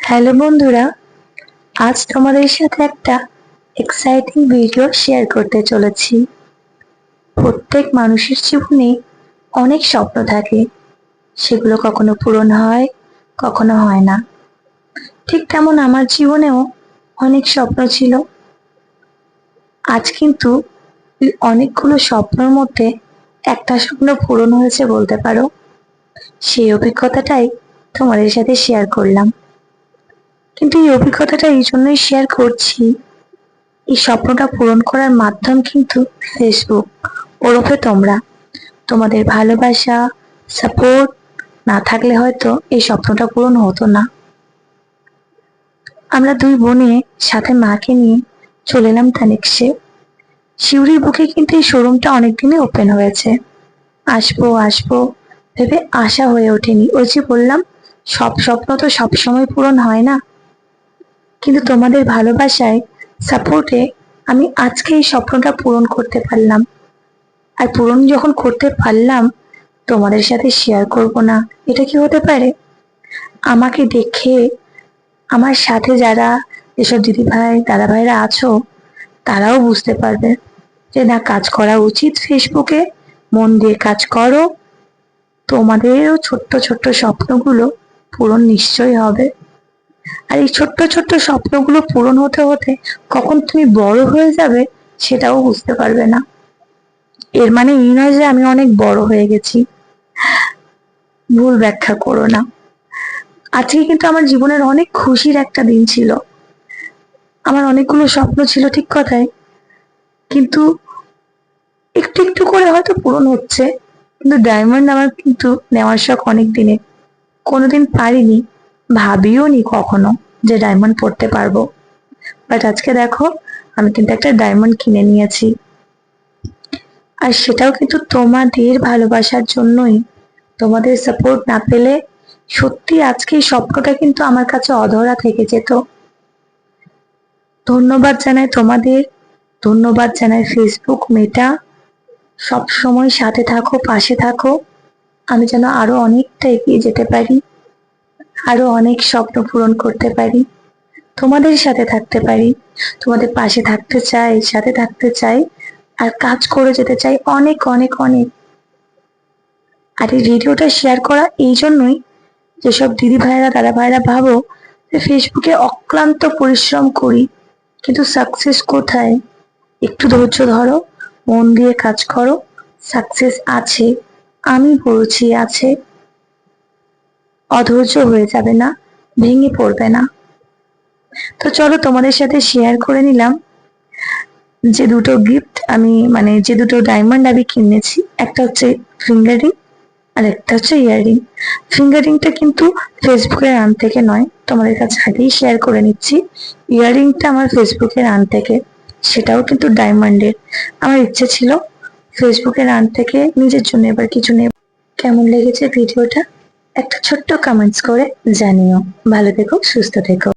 Hello বন্ধুরা, আজ তোমাদের সাথে একটা এক্সাইটিং ভিডিও শেয়ার করতে চলেছি। প্রত্যেক মানুষের জীবনে অনেক স্বপ্ন থাকে, সেগুলো কখনো পূরণ হয়, কখনো হয় না। ঠিক তেমন আমার জীবনেও অনেক স্বপ্ন ছিল। আজ কিন্তু এই অনেকগুলো স্বপ্নের মধ্যে একটা স্বপ্ন পূরণ হয়েছে বলতে পারো। সেই অভিজ্ঞতাটাই তোমাদের সাথে শেয়ার করলাম। কিন্তু এই অভিজ্ঞতাটা এই জন্যই শেয়ার করছি, এই স্বপ্নটা পূরণ করার মাধ্যম কিন্তু ফেসবুক, ওরফে তোমরা। তোমাদের ভালোবাসা, সাপোর্ট না থাকলে হয়তো এই স্বপ্নটা পূরণ হতো না। আমরা দুই বোনে সাথে মাকে নিয়ে চলে এলাম তানিক্সে। শিউরির বুকে কিন্তু এই শোরুমটা অনেকদিনই ওপেন হয়েছে। আসবো আসবো ভেবে আশা হয়ে ওঠেনি। ওই যে বললাম, সব স্বপ্ন তো সবসময় পূরণ হয় না, কিন্তু তোমাদের ভালোবাসায়, সাপোর্টে আমি আজকে এই স্বপ্নটা পূরণ করতে পারলাম। আর পূরণ যখন করতে পারলাম, তোমাদের সাথে শেয়ার করব না, এটা কি হতে পারে? আমাকে দেখে আমার সাথে যারা এসব দিদি ভাই দাদা ভাইরা আছো, তারাও বুঝতে পারবে যে না, কাজ করা উচিত ফেসবুকে। মন দিয়ে কাজ করো, তোমাদেরও ছোট্ট ছোট্ট স্বপ্নগুলো পূরণ নিশ্চয়ই হবে। আর এই ছোট্ট ছোট্ট স্বপ্নগুলো পূরণ হতে হতে কখন তুমি বড় হয়ে যাবে সেটাও বুঝতে পারবে না। এর মানে এই নয় যে আমি অনেক বড় হয়ে গেছি, ভুল ব্যাখ্যা করো না। আজকে কিন্তু আমার জীবনের অনেক খুশির একটা দিন ছিল। আমার অনেকগুলো স্বপ্ন ছিল, ঠিক কথাই, কিন্তু একটু একটু করে হয়তো পূরণ হচ্ছে। কিন্তু ডায়মন্ড আমার কিন্তু নেওয়ার শখ অনেক দিনের। কোনোদিন পারিনি, ভাবিও নি কখনো যে ডায়মন্ড পড়তে পারবো। বাট আজকে দেখো, আমি কিন্তু একটা ডায়মন্ড কিনে নিয়েছি। আর সেটাও কিন্তু তোমাদের ভালোবাসার জন্যই। তোমাদের সাপোর্ট না পেলে সত্যি আজকে এই স্বপ্নটা কিন্তু আমার কাছে অধরা থেকে যেত। ধন্যবাদ জানাই তোমাদের, ধন্যবাদ জানাই ফেসবুক মেটা। সব সময় সাথে থাকো, পাশে থাকো। আমি যেন আরো অনেকটা এগিয়ে যেতে পারি, আরো অনেক স্বপ্ন পূরণ করতে পারি, তোমাদের সাথে থাকতে পারি। তোমাদের পাশে থাকতে চাই, সাথে থাকতে চাই, আর কাজ করে যেতে চাই অনেক অনেক অনেক। আর এই ভিডিওটা শেয়ার করা এই জন্যই, যেসব দিদি ভাইরা দাদা ভাইরা ভাবো যে ফেসবুকে অক্লান্ত পরিশ্রম করি, কিন্তু সাকসেস কোথায়? একটু ধৈর্য ধরো, মন দিয়ে কাজ করো, সাকসেস আছে, আমি বলছি আছে। অধৈর্য হয়ে যাবে না, ভেঙে পড়বে না। তো চলো, তোমাদের সাথে শেয়ার করে নিলাম যে দুটো গিফট আমি, মানে যে দুটো ডায়মন্ড আমি কিনেছি। একটা হচ্ছে ফিঙ্গার রিং, আর একটা হচ্ছে ইয়াররিং। ফিঙ্গার রিংটা কিন্তু ফেসবুকের আন থেকে নয়, তোমাদের কাছে আগেই শেয়ার করে নিচ্ছি। ইয়াররিংটা আমার ফেসবুকের আন থেকে, সেটাও কিন্তু ডায়মন্ডের। আমার ইচ্ছে ছিল ফেসবুকের আন থেকে নিজের জন্য এবার কিছু নেব। কেমন লেগেছে ভিডিওটা একটা ছোট্ট কমেন্টস করে জানিও। ভালো থেকো, সুস্থ থেকো।